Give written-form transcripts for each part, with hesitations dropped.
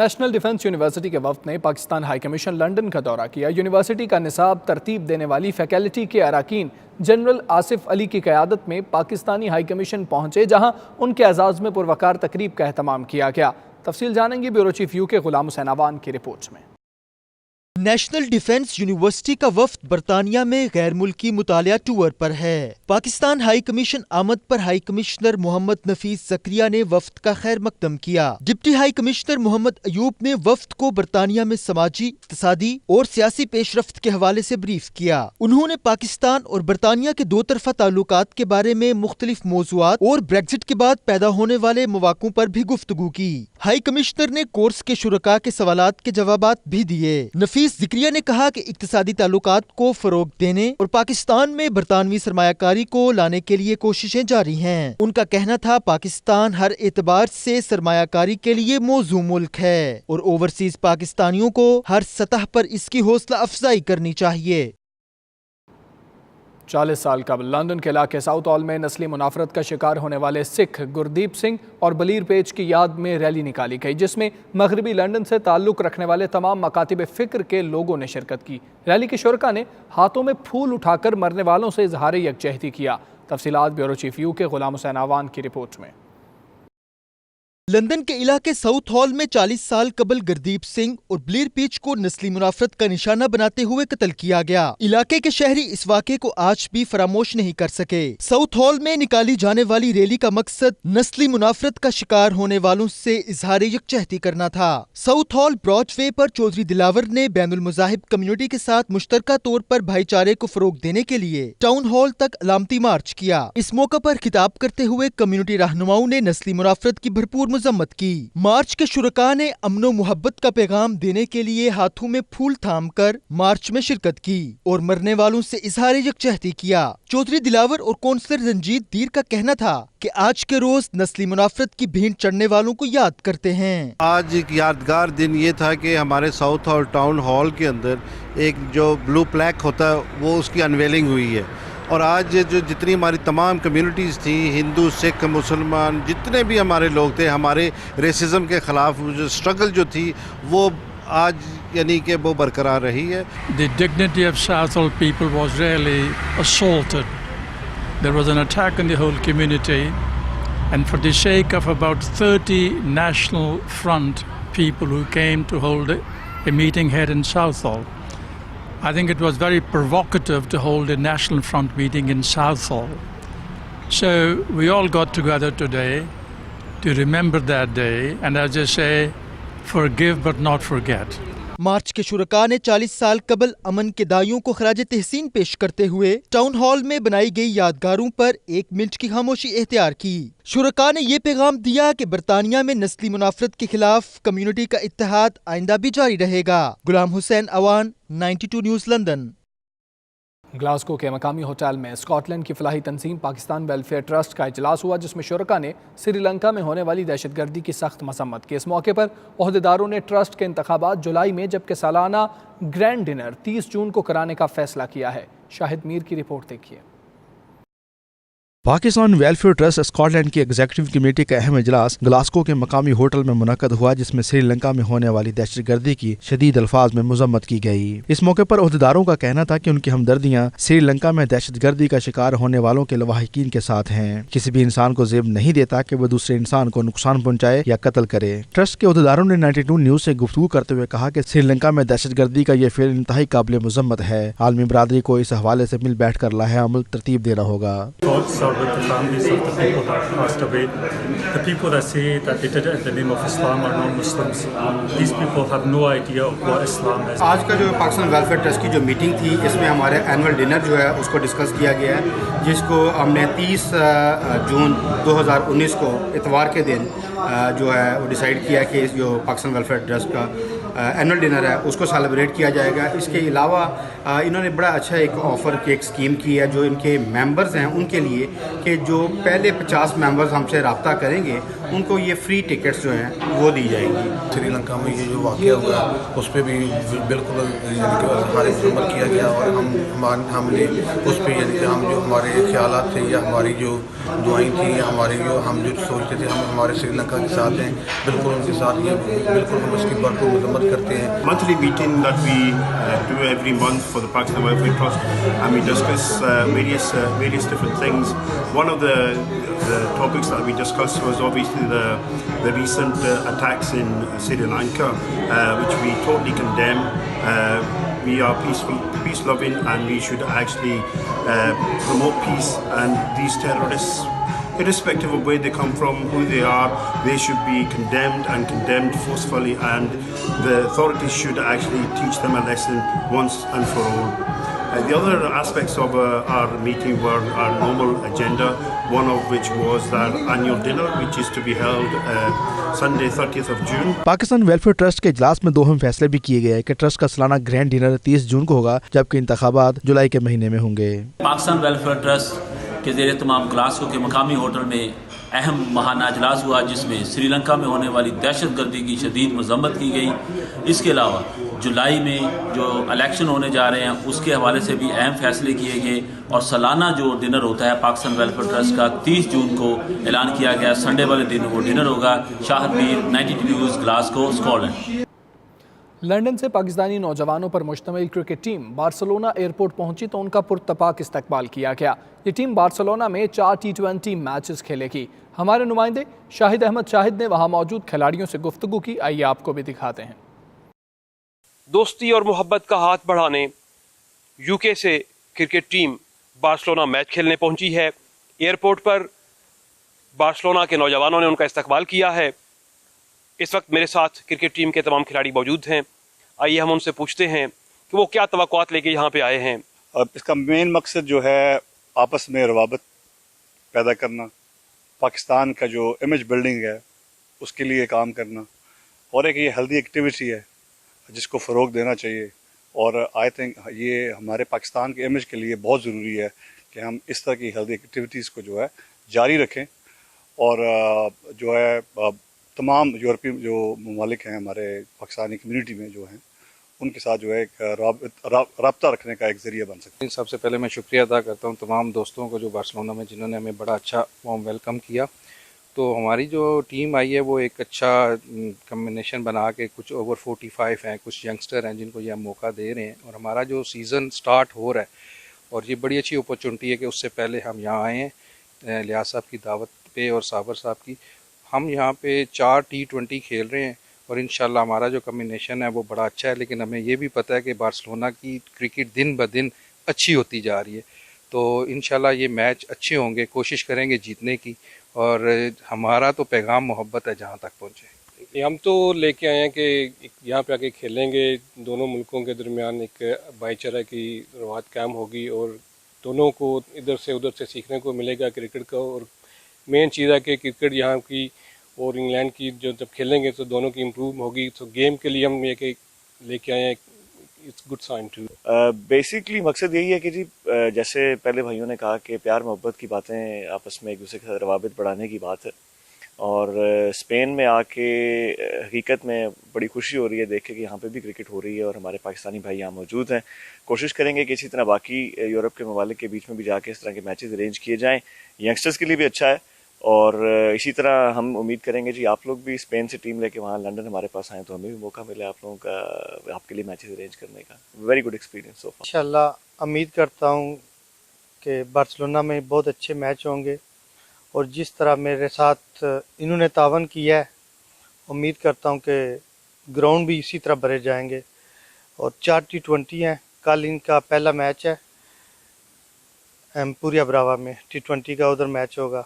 National defence university کے وفد نے پاکستان ہائی کمیشن لنڈن کا دورہ کیا۔ یونیورسٹی کا نصاب ترتیب دینے والی فیکلٹی کے اراکین جنرل آصف علی کی قیادت میں پاکستانی ہائی کمیشن پہنچے، جہاں ان کے اعزاز میں پروقار تقریب کا اہتمام کیا گیا۔ تفصیل جانیں گے بیورو چیف یو کے غلام حسین عوان کی رپورٹ میں۔ نیشنل ڈیفنس یونیورسٹی کا وفد برطانیہ میں غیر ملکی مطالعہ ٹور پر ہے۔ پاکستان ہائی کمیشن آمد پر ہائی کمشنر محمد نفیس زکریا نے وفد کا خیر مقدم کیا۔ ڈپٹی ہائی کمشنر محمد ایوب نے وفد کو برطانیہ میں سماجی، اقتصادی اور سیاسی پیش رفت کے حوالے سے بریف کیا۔ انہوں نے پاکستان اور برطانیہ کے دو طرفہ تعلقات کے بارے میں مختلف موضوعات اور بریگزٹ کے بعد پیدا ہونے والے مواقعوں پر بھی گفتگو کی۔ ہائی کمشنر نے کورس کے شرکاء کے سوالات کے جوابات بھی دیے۔ نفیس زکریا نے کہا کہ اقتصادی تعلقات کو فروغ دینے اور پاکستان میں برطانوی سرمایہ کاری کو لانے کے لیے کوششیں جاری ہیں۔ ان کا کہنا تھا پاکستان ہر اعتبار سے سرمایہ کاری کے لیے موزوں ملک ہے اور اوورسیز پاکستانیوں کو ہر سطح پر اس کی حوصلہ افزائی کرنی چاہیے۔ 40 سال قبل لندن کے علاقے ساؤتھ ہال میں نسلی منافرت کا شکار ہونے والے سکھ گردیپ سنگھ اور بلیر پیج کی یاد میں ریلی نکالی گئی، جس میں مغربی لندن سے تعلق رکھنے والے تمام مکاتب فکر کے لوگوں نے شرکت کی۔ ریلی کے شرکاء نے ہاتھوں میں پھول اٹھا کر مرنے والوں سے اظہار یکجہتی کیا۔ تفصیلات بیورو چیف یو کے غلام حسین عوان کی رپورٹ میں۔ لندن کے علاقے ساؤتھ ہال میں 40 سال قبل گردیپ سنگھ اور بلیر پیج کو نسلی منافرت کا نشانہ بناتے ہوئے قتل کیا گیا۔ علاقے کے شہری اس واقعے کو آج بھی فراموش نہیں کر سکے۔ ساؤتھ ہال میں نکالی جانے والی ریلی کا مقصد نسلی منافرت کا شکار ہونے والوں سے اظہار یکجہتی کرنا تھا۔ ساؤتھ ہال براڈ وے پر چودھری دلاور نے بین المذاہب کمیونٹی کے ساتھ مشترکہ طور پر بھائی چارے کو فروغ دینے کے لیے ٹاؤن ہال تک علامتی مارچ کیا۔ اس موقع پر خطاب کرتے ہوئے کمیونٹی رہنماؤں نے نسلی منافرت کی بھرپور مذمت کی۔ مارچ کے شرکاء نے امن و محبت کا پیغام دینے کے لیے ہاتھوں میں پھول تھام کر مارچ میں شرکت کی اور مرنے والوں سے اظہار یکجہتی کیا۔ چودھری دلاور اور کونسلر رنجیت دیر کا کہنا تھا کہ آج کے روز نسلی منافرت کی بھینٹ چڑھنے والوں کو یاد کرتے ہیں۔ آج ایک یادگار دن یہ تھا کہ ہمارے ساؤتھ ہال ٹاؤن ہال کے اندر ایک جو بلو پلیک ہوتا ہے وہ اس کی انویلنگ ہوئی ہے، اور آج جو جتنی ہماری تمام کمیونٹیز تھیں، ہندو، سکھ، مسلمان، جتنے بھی ہمارے لوگ تھے، ہمارے ریسزم کے خلاف جو اسٹرگل جو تھی وہ آج یعنی کہ وہ برقرار رہی ہے۔ The dignity of South Hall people was really assaulted. There was an attack on the whole community, and for the sake of about 30 National Front people who came to hold a meeting here in South Hall, I think it was very provocative to hold a National Front meeting in South Hall. So we all got together today to remember that day, and as I say, forgive but not forget. March کے شرکاء نے 40 سال قبل امن کے دائیوں کو خراج تحسین پیش کرتے ہوئے ٹاؤن ہال میں بنائی گئی یادگاروں پر 1 منٹ کی خاموشی اختیار کی۔ شرکاء نے یہ پیغام دیا کہ برطانیہ میں نسلی منافرت کے خلاف کمیونٹی کا اتحاد آئندہ بھی جاری رہے گا۔ غلام حسین عوان، 92 نیوز لندن۔ گلاسگو کے مقامی ہوٹل میں اسکاٹ لینڈ کی فلاحی تنظیم پاکستان ویلفیئر ٹرسٹ کا اجلاس ہوا، جس میں شرکاء نے سری لنکا میں ہونے والی دہشت گردی کی سخت مذمت کی۔ اس موقع پر عہدیداروں نے ٹرسٹ کے انتخابات جولائی میں جبکہ سالانہ گرینڈ ڈنر 30 جون کو کرانے کا فیصلہ کیا ہے۔ شاہد میر کی رپورٹ دیکھیے۔ Pakistan welfare trust Scotland کی ایگزیکٹو کمیٹی کا اہم اجلاس گلاسگو کے مقامی ہوٹل میں منعقد ہوا، جس میں سری لنکا میں ہونے والی دہشت گردی کی شدید الفاظ میں مذمت کی گئی۔ اس موقع پر عہدیداروں کا کہنا تھا کہ ان کی ہمدردیاں سری لنکا میں دہشت گردی کا شکار ہونے والوں کے لواحقین کے ساتھ ہیں۔ کسی بھی انسان کو زیب نہیں دیتا کہ وہ دوسرے انسان کو نقصان پہنچائے یا قتل کرے۔ ٹرسٹ کے عہدیداروں نے 92 نیوز سے گفتگو کرتے ہوئے کہا کہ سری لنکا میں دہشت گردی کا یہ فعل انتہائی قابل مذمت ہے۔ عالمی برادری کو اس حوالے سے مل بیٹھ کر لاہے عمل ترتیب دینا ہوگا۔ of the people that passed away. The people that say that they did it in the name of Islam are non-Muslims. These people have no idea of what Islam is. آج کا جو پاکستان ویلفیئر ٹرسٹ کی جو meeting تھی، اس میں ہمارے annual dinner جو ہے اس کو ڈسکس کیا گیا ہے، جس کو ہم نے 30 جون 2019 کو اتوار کے دن جو ہے وہ ڈیسائیڈ کیا کہ جو پاکستان ویلفیئر ٹرسٹ کا اینول ڈنر ہے اس کو سیلیبریٹ کیا جائے گا. اس کے علاوہ انہوں نے بڑا اچھا ایک آفر کی ایک اسکیم کی ہے جو ان کے ممبرز ہیں ان کے لیے کہ جو پہلے 50 ممبرز ہم سے رابطہ کریں گے ان کو یہ فری ٹکٹس جو ہیں وہ دی جائیں گی. سری لنکا میں یہ جو واقعہ ہوا اس پہ بھی بالکل یعنی کہ ہمارے عمل کیا گیا اور ہم نے اس پہ یعنی کہ ہم جو ہمارے خیالات تھے یا ہماری جو دعائیں تھیں یا ہماری جو ہم جو سوچتے تھے ہم ہمارے سری لنکا کے ساتھ ہیں بالکل ان کے ساتھ یہ بالکل ہم اس کی بھرپور مذمت کرتے ہیں. Monthly meeting that we do every month for the Pakistan Welfare Trust, and we discuss various different things. One of the topics that we discussed was obviously the recent attacks in Sri Lanka, which we totally condemn. We are peace loving, and we should actually promote peace. And these terrorists, irrespective of where they come from, who they are, they should be condemned forcefully, and the authorities should actually teach them a lesson once and for all. The other aspects of our meeting were our normal agenda, one of which was our annual dinner, which is to be held Sunday 30th of June. Pakistan welfare trust کے اجلاس میں 2 اہم فیصلے بھی کیے گئے کہ trust کا سالانہ گرینڈ ڈنر 30 جون کو ہوگا جبکہ انتخابات جولائی کے مہینے میں ہوں گے. پاکستان ویلفیئر ٹرسٹ کے زیر تمام گلاسگو کے مقامی ہوٹل میں اہم ماہانہ اجلاس ہوا جس میں سری لنکا میں ہونے والی دہشت گردی کی شدید مذمت کی گئی. اس کے علاوہ جولائی میں جو الیکشن ہونے جا رہے ہیں اس کے حوالے سے بھی اہم فیصلے کیے گئے اور سالانہ جو ڈنر ہوتا ہے پاکستان ویلفیئر ٹرسٹ کا 30 جون کو اعلان کیا گیا. سنڈے والے دن وہ ڈنر ہوگا شاہد میر 92 نیوز گلاسگو اسکاٹلینڈ. لندن سے پاکستانی نوجوانوں پر مشتمل کرکٹ ٹیم بارسلونا ایئرپورٹ پہنچی تو ان کا پرتپاک استقبال کیا گیا. یہ ٹیم بارسلونا میں 4 T20 میچز کھیلے گی. ہمارے نمائندے شاہد احمد شاہد نے وہاں موجود کھلاڑیوں سے گفتگو کی. آئیے آپ کو بھی دکھاتے ہیں. دوستی اور محبت کا ہاتھ بڑھانے یو کے سے کرکٹ ٹیم بارسلونا میچ کھیلنے پہنچی ہے. ایئرپورٹ پر بارسلونا کے نوجوانوں نے ان کا استقبال کیا ہے. اس وقت میرے ساتھ کرکٹ ٹیم کے تمام کھلاڑی موجود ہیں. آئیے ہم ان سے پوچھتے ہیں کہ وہ کیا توقعات لے کے یہاں پہ آئے ہیں. اس کا مین مقصد جو ہے آپس میں روابط پیدا کرنا، پاکستان کا جو امیج بلڈنگ ہے اس کے لیے کام کرنا، اور ایک یہ ہیلدی ایکٹیویٹی ہے جس کو فروغ دینا چاہیے. اور آئی تھنک یہ ہمارے پاکستان کے امیج کے لیے بہت ضروری ہے کہ ہم اس طرح کی ہیلدی ایکٹیویٹیز کو جو ہے جاری رکھیں. اور جو ہے تمام یورپی جو ممالک ہیں ہمارے پاکستانی کمیونٹی میں جو ہیں ان کے ساتھ جو ہے ایک رابطہ رکھنے کا ایک ذریعہ بن سکتا ہے. سب سے پہلے میں شکریہ ادا کرتا ہوں تمام دوستوں کو جو بارسلونا میں جنہوں نے ہمیں بڑا اچھا وارم ویلکم کیا. تو ہماری جو ٹیم آئی ہے وہ ایک اچھا کمبینیشن بنا کے کچھ اوور 45 ہیں، کچھ ینگسٹر ہیں جن کو یہ ہم موقع دے رہے ہیں. اور ہمارا جو سیزن سٹارٹ ہو رہا ہے اور یہ بڑی اچھی اپرچونٹی ہے کہ اس سے پہلے ہم یہاں آئے ہیں لیاز صاحب کی دعوت پہ اور صابر صاحب کی. ہم یہاں پہ 4 T20 کھیل رہے ہیں اور انشاءاللہ ہمارا جو کمبینیشن ہے وہ بڑا اچھا ہے. لیکن ہمیں یہ بھی پتہ ہے کہ بارسلونا کی کرکٹ دن بہ دن اچھی ہوتی جا رہی ہے. تو انشاءاللہ یہ میچ اچھے ہوں گے، کوشش کریں گے جیتنے کی. اور ہمارا تو پیغام محبت ہے جہاں تک پہنچے. ہم تو لے کے آئے ہیں کہ یہاں پہ آ کے کھیلیں گے، دونوں ملکوں کے درمیان ایک بھائی چارہ کی روایت قائم ہوگی اور دونوں کو ادھر سے ادھر سے سیکھنے کو ملے گا کرکٹ کا. اور مین چیز ہے کہ کرکٹ یہاں کی اور انگلینڈ کی جو جب کھیلیں گے تو دونوں کی امپروو ہوگی. تو گیم کے لیے ہم یہ کہ لے کے آئے ہیں it's good sign too. Basically مقصد یہی ہے کہ جی جیسے پہلے بھائیوں نے کہا کہ پیار محبت کی باتیں آپس میں ایک دوسرے کے ساتھ روابط بڑھانے کی بات ہے. اور اسپین میں آ کے حقیقت میں بڑی خوشی ہو رہی ہے دیکھ کے کہ یہاں پہ بھی کرکٹ ہو رہی ہے اور ہمارے پاکستانی بھائی یہاں موجود ہیں. کوشش کریں گے کہ اسی طرح باقی یورپ کے ممالک کے بیچ میں بھی جا کے اس طرح کے میچز ارینج کیے جائیں. ینگسٹرز کے لیے بھی اچھا ہے. اور اسی طرح ہم امید کریں گے جی آپ لوگ بھی اسپین سے ٹیم لے کے وہاں لنڈن ہمارے پاس آئیں تو ہمیں بھی موقع ملے آپ لوگوں کا آپ کے لیے میچز ارینج کرنے کا. Very good experience so for. انشاءاللہ امید کرتا ہوں کہ بارسلونا میں بہت اچھے میچ ہوں گے اور جس طرح میرے ساتھ انہوں نے تعاون کیا ہے امید کرتا ہوں کہ گراؤنڈ بھی اسی طرح بھرے جائیں گے. اور 4 T20 ہیں. کل ان کا پہلا میچ ہے ایمپوریا براوا میں T20 کا ادھر میچ ہوگا.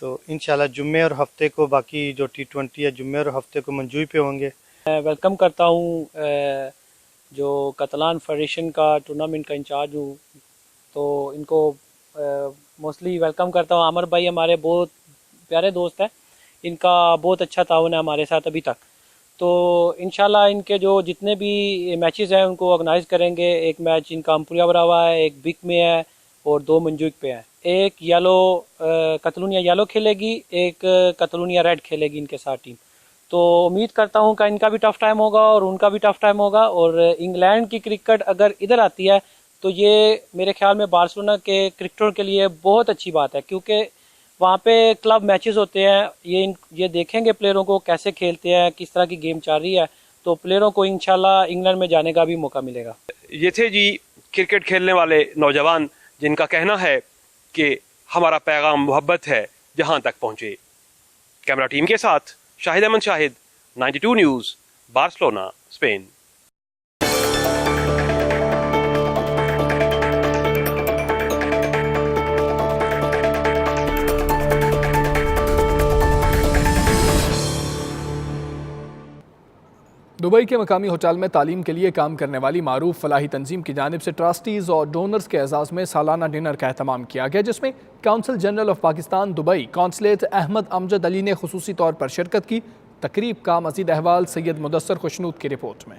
تو انشاءاللہ جمعے اور ہفتے کو باقی جو T20 ہے جمعے اور ہفتے کو منجوئی پہ ہوں گے. ویلکم کرتا ہوں جو کتلان فیڈریشن کا ٹورنامنٹ کا انچارج ہوں تو ان کو موسٹلی ویلکم کرتا ہوں. عامر بھائی ہمارے بہت پیارے دوست ہیں، ان کا بہت اچھا تعاون ہے ہمارے ساتھ ابھی تک. تو انشاءاللہ ان کے جو جتنے بھی میچز ہیں ان کو آرگنائز کریں گے. ایک میچ ان کا امپوریا بھرا ہوا ہے, ایک بک میں ہے اور 2 منجوک پہ ہیں. ایک یلو کتلونیا یلو کھیلے گی, ایک کتلونیا ریڈ کھیلے گی ان کے ساتھ ٹیم. تو امید کرتا ہوں کہ ان کا بھی ٹف ٹائم ہوگا اور ان کا بھی ٹف ٹائم ہوگا. اور انگلینڈ کی کرکٹ اگر ادھر آتی ہے تو یہ میرے خیال میں بارسلونا کے کرکٹروں کے لیے بہت اچھی بات ہے, کیونکہ وہاں پہ کلب میچز ہوتے ہیں. یہ دیکھیں گے پلیئروں کو کیسے کھیلتے ہیں, کس طرح کی گیم چل رہی ہے, تو پلیئروں کو انشاءاللہ انگلینڈ میں جانے کا بھی موقع ملے گا. یہ تھے جی کرکٹ کھیلنے والے نوجوان جن کا کہنا ہے کہ ہمارا پیغام محبت ہے جہاں تک پہنچے. کیمرہ ٹیم کے ساتھ شاہد احمد شاہد, 92 نیوز, بارسلونا, اسپین. دبئی کے مقامی ہوٹل میں تعلیم کے لیے کام کرنے والی معروف فلاحی تنظیم کی جانب سے ٹرسٹیز اور ڈونرز کے اعزاز میں سالانہ ڈنر کا اہتمام کیا گیا, جس میں consul general of Pakistan Dubai consulate Ahmad Amjad Ali نے خصوصی طور پر شرکت کی. تقریب کا مزید احوال سید مدثر خوشنود کی رپورٹ میں.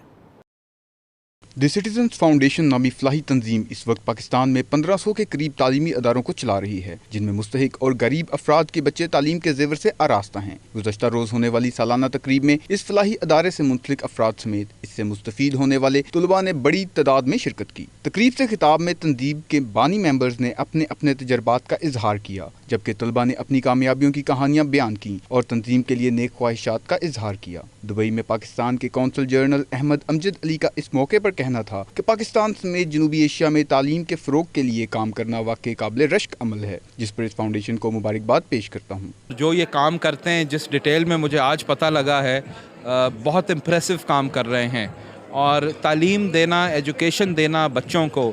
دی سٹیزنز فاؤنڈیشن نامی فلاحی تنظیم اس وقت پاکستان میں 1500 کے قریب تعلیمی اداروں کو چلا رہی ہے, جن میں مستحق اور غریب افراد کے بچے تعلیم کے زیور سے آراستہ ہیں. گزشتہ روز ہونے والی سالانہ تقریب میں اس فلاحی ادارے سے منسلک افراد سمیت اس سے مستفید ہونے والے طلباء نے بڑی تعداد میں شرکت کی. تقریب سے خطاب میں تنظیم کے بانی ممبرز نے اپنے اپنے تجربات کا اظہار کیا, جبکہ طلباء نے اپنی کامیابیوں کی کہانیاں بیان کیں اور تنظیم کے لیے نیک خواہشات کا اظہار کیا. دبئی میں پاکستان کے کونسل جنرل احمد امجد علی کا اس موقع پر کہنا تھا کہ پاکستان سمیت جنوبی ایشیا میں تعلیم کے فروغ کے لیے کام کرنا واقعی قابل رشک عمل ہے, جس پر اس فاؤنڈیشن کو مبارکباد پیش کرتا ہوں. جو یہ کام کرتے ہیں, جس ڈیٹیل میں مجھے آج پتہ لگا ہے, بہت امپریسو کام کر رہے ہیں. اور تعلیم دینا, ایجوکیشن دینا بچوں کو,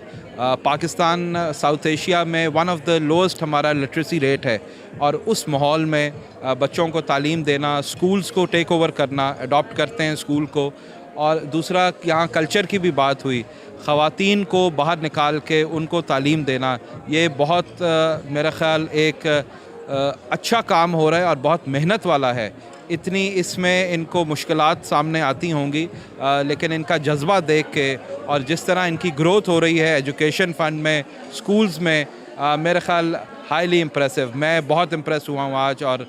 پاکستان ساؤتھ ایشیا میں ون آف دا لوسٹ ہمارا لٹریسی ریٹ ہے, اور اس ماحول میں بچوں کو تعلیم دینا, اسکولز کو ٹیک اوور کرنا, اڈاپٹ کرتے ہیں اسکول کو. اور دوسرا یہاں کلچر کی بھی بات ہوئی, خواتین کو باہر نکال کے ان کو تعلیم دینا, یہ بہت میرا خیال ایک اچھا کام ہو رہا ہے اور بہت محنت والا ہے. اتنی اس میں ان کو مشکلات سامنے آتی ہوں گی, لیکن ان کا جذبہ دیکھ کے اور جس طرح ان کی گروتھ ہو رہی ہے ایجوکیشن فنڈ میں, سکولز میں, میرے خیال ہائیلی امپریسو. میں بہت امپریس ہوا ہوں آج, اور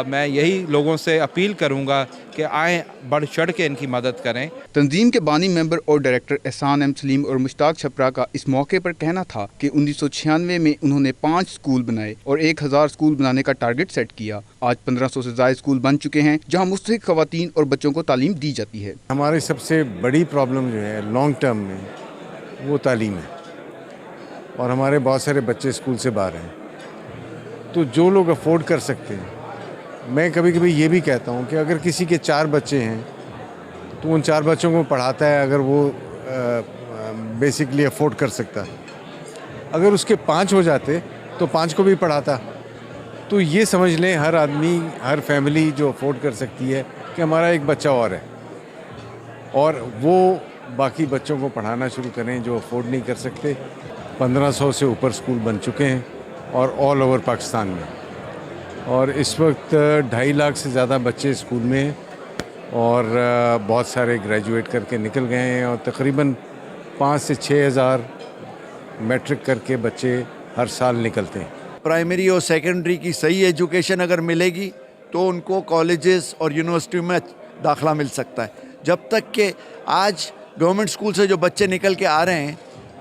میں یہی لوگوں سے اپیل کروں گا کہ آئیں بڑھ چڑھ کے ان کی مدد کریں. تنظیم کے بانی ممبر اور ڈائریکٹر احسان ایم سلیم اور مشتاق چھپرا کا اس موقع پر کہنا تھا کہ 1996 میں انہوں نے 5 سکول بنائے اور 1000 سکول بنانے کا ٹارگٹ سیٹ کیا. آج 1500 سے زائد سکول بن چکے ہیں جہاں مستحق خواتین اور بچوں کو تعلیم دی جاتی ہے. ہماری سب سے بڑی پرابلم جو ہے لانگ ٹرم میں وہ تعلیم ہے, اور ہمارے بہت سارے بچے اسکول سے باہر ہیں. تو جو لوگ افورڈ کر سکتے ہیں, میں کبھی کبھی یہ بھی کہتا ہوں کہ اگر کسی کے 4 بچے ہیں تو ان 4 بچوں کو پڑھاتا ہے اگر وہ بیسکلی افورڈ کر سکتا ہے. اگر اس کے 5 ہو جاتے تو 5 کو بھی پڑھاتا. تو یہ سمجھ لیں ہر آدمی, ہر فیملی جو افورڈ کر سکتی ہے کہ ہمارا ایک بچہ اور ہے, اور وہ باقی بچوں کو پڑھانا شروع کریں جو افورڈ نہیں کر سکتے. 1500 سے اوپر سکول بن چکے ہیں اور آل اوور پاکستان میں, اور اس وقت 2.5 لاکھ سے زیادہ بچے اسکول میں ہیں, اور بہت سارے گریجویٹ کر کے نکل گئے ہیں, اور تقریباً 5 سے 6 ہزار میٹرک کر کے بچے ہر سال نکلتے ہیں. پرائمری اور سیکنڈری کی صحیح ایجوکیشن اگر ملے گی تو ان کو کالجز اور یونیورسٹی میں داخلہ مل سکتا ہے. جب تک کہ آج گورنمنٹ اسکول سے جو بچے نکل کے آ رہے ہیں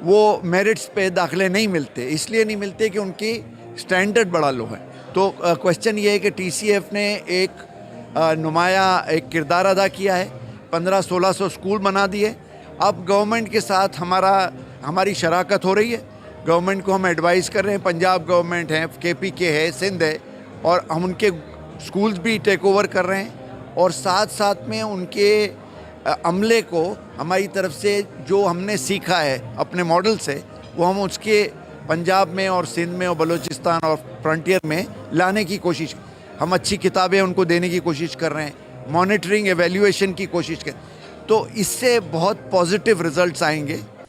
وہ میرٹس پہ داخلے نہیں ملتے, اس لیے نہیں ملتے کہ ان کی سٹینڈرڈ بڑا لو ہے. تو کوشچن یہ ہے کہ ٹی سی ایف نے ایک نمایاں ایک کردار ادا کیا ہے, 1500-1600 سکول بنا دیے. اب گورنمنٹ کے ساتھ ہماری شراکت ہو رہی ہے. گورنمنٹ کو ہم ایڈوائز کر رہے ہیں, پنجاب گورنمنٹ ہے, کے پی کے ہے, سندھ ہے, اور ہم ان کے سکولز بھی ٹیک اوور کر رہے ہیں, اور ساتھ ساتھ میں ان کے عملے کو ہماری طرف سے جو ہم نے سیکھا ہے اپنے ماڈل سے وہ ہم اس کے پنجاب میں اور سندھ میں اور بلوچستان اور فرنٹیئر میں لانے کی کوشش. ہم اچھی کتابیں ان کو دینے کی کوشش کر رہے ہیں, مانیٹرنگ ایویلیویشن کی کوشش کر, تو اس سے بہت پازیٹیو رزلٹس آئیں گے.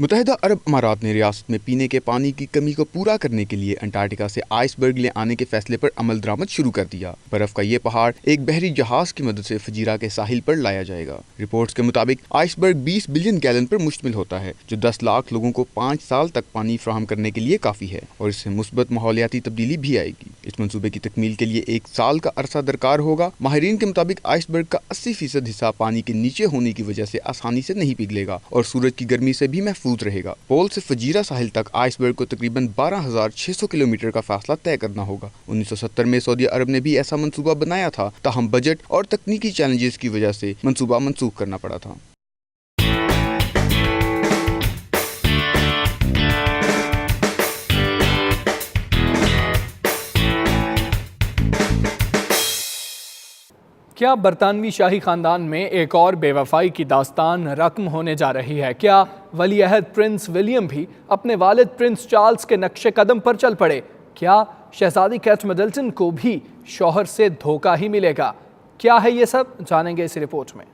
متحدہ عرب امارات نے ریاست میں پینے کے پانی کی کمی کو پورا کرنے کے لیے انٹارکٹیکا سے آئس برگ لے آنے کے فیصلے پر عمل درآمد شروع کر دیا۔ برف کا یہ پہاڑ ایک بحری جہاز کی مدد سے فجیرہ کے ساحل پر لایا جائے گا۔ رپورٹس کے مطابق آئس برگ 20 بلین گیلن پر مشتمل ہوتا ہے، جو 10 لاکھ لوگوں کو 5 سال تک پانی فراہم کرنے کے لیے کافی ہے، اور اس سے مثبت ماحولیاتی تبدیلی بھی آئے گی۔ اس منصوبے کی تکمیل کے لیے 1 سال کا عرصہ درکار ہوگا۔ ماہرین کے مطابق آئس برگ کا 80% حصہ پانی کے نیچے ہونے کی وجہ سے آسانی سے نہیں پگھلے گا اور سورج کی گرمی سے بھی محفوظ رہے گا۔ پول سے فجیرہ ساحل تک آئس برگ کو تقریباً 12,600 کلومیٹر کا فاصلہ طے کرنا ہوگا۔ 1970 میں سعودی عرب نے بھی ایسا منصوبہ بنایا تھا، تاہم بجٹ اور تکنیکی چیلنجز کی وجہ سے منصوبہ منسوخ کرنا پڑا تھا۔ کیا برطانوی شاہی خاندان میں ایک اور بے وفائی کی داستان رقم ہونے جا رہی ہے؟ کیا ولی عہد پرنس ولیم بھی اپنے والد پرنس چارلز کے نقش قدم پر چل پڑے؟ کیا شہزادی کیٹ مڈلٹن کو بھی شوہر سے دھوکہ ہی ملے گا؟ کیا ہے یہ سب، جانیں گے اس رپورٹ میں۔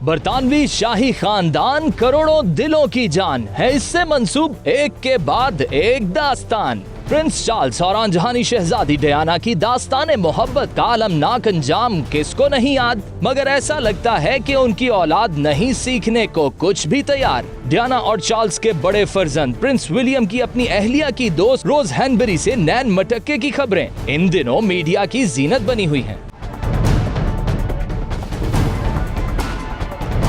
برطانوی شاہی خاندان کروڑوں دلوں کی جان ہے، اس سے منسوب ایک کے بعد ایک داستان۔ پرنس چارلز اور آنجہانی شہزادی ڈیانا کی داستان محبت کا المناک انجام کس کو نہیں یاد، مگر ایسا لگتا ہے کہ ان کی اولاد نہیں سیکھنے کو کچھ بھی تیار۔ ڈیانا اور چارلز کے بڑے فرزند پرنس ولیم کی اپنی اہلیہ کی دوست روز ہینبری سے نین مٹکے کی خبریں ان دنوں میڈیا کی زینت بنی ہوئی ہیں۔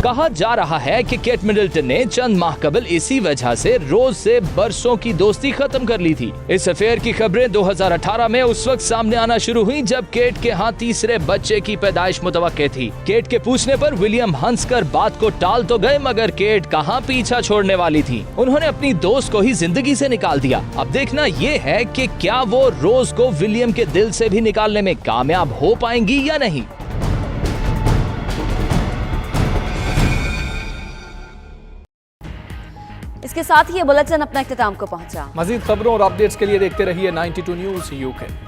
کہا جا رہا ہے کہ کیٹ مڈلٹن نے چند ماہ قبل اسی وجہ سے روز سے برسوں کی دوستی ختم کر لی تھی۔ اس افیئر کی خبریں 2018 میں اس وقت سامنے آنا شروع ہوئیں جب کیٹ کے ہاں تیسرے بچے کی پیدائش متوقع تھی۔ کیٹ کے پوچھنے پر ولیم ہنس کر بات کو ٹال تو گئے، مگر کیٹ کہاں پیچھا چھوڑنے والی تھی، انہوں نے اپنی دوست کو ہی زندگی سے نکال دیا۔ اب دیکھنا یہ ہے کہ کیا وہ روز کو ولیم کے دل سے بھی نکالنے میں کامیاب ہو پائیں گی یا نہیں۔ اس کے ساتھ ہی یہ بلٹن اپنا اختتام کو پہنچا۔ مزید خبروں اور اپڈیٹس کے لیے دیکھتے رہیے 92 نیوز UK۔